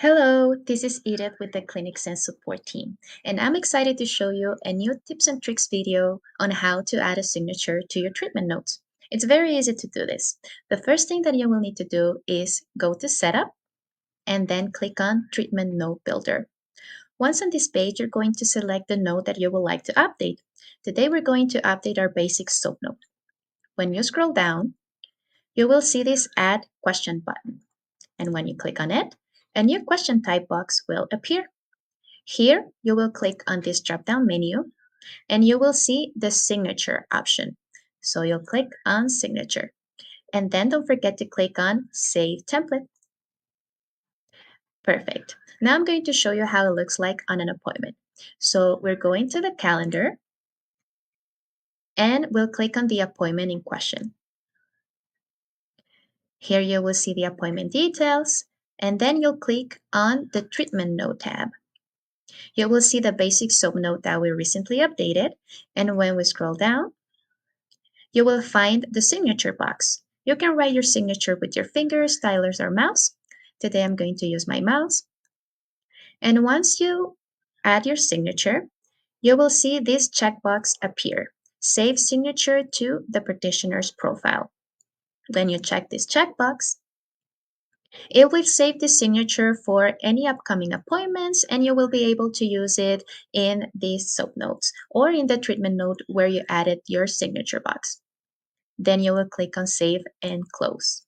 Hello, this is Edith with the ClinicSense support team, and I'm excited to show you a new tips and tricks video on how to add a signature to your treatment notes. It's very easy to do this. The first thing that you will need to do is go to Setup and then click on Treatment Note Builder. Once on this page, you're going to select the note that you would like to update. Today, we're going to update our basic soap note. When you scroll down, you will see this Add Question button. And when you click on it, a new question type box will appear. Here, you will click on this drop-down menu and you will see the signature option. So you'll click on signature and then don't forget to click on Save Template. Perfect. Now I'm going to show you how it looks like on an appointment. So we're going to the calendar and we'll click on the appointment in question. Here you will see the appointment details and then you'll click on the treatment note tab. You will see the basic soap note that we recently updated, and when we scroll down, you will find the signature box. You can write your signature with your fingers, stylus, or mouse. Today I'm going to use my mouse. And once you add your signature, you will see this checkbox appear. Save signature to the practitioner's profile. When you check this checkbox, it will save the signature for any upcoming appointments and you will be able to use it in these soap notes or in the treatment note where you added your signature box. Then you will click on Save and Close.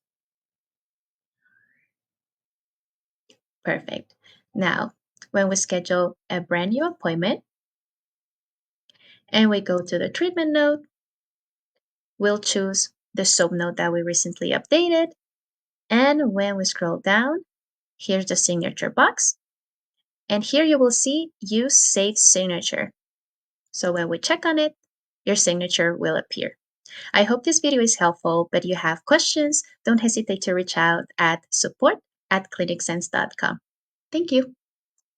Perfect. Now, when we schedule a brand new appointment and we go to the treatment note, we'll choose the soap note that we recently updated. And when we scroll down, here's the signature box. And here you will see Use Save Signature. So when we check on it, your signature will appear. I hope this video is helpful, but if you have questions, don't hesitate to reach out at support@clinicsense.com. Thank you.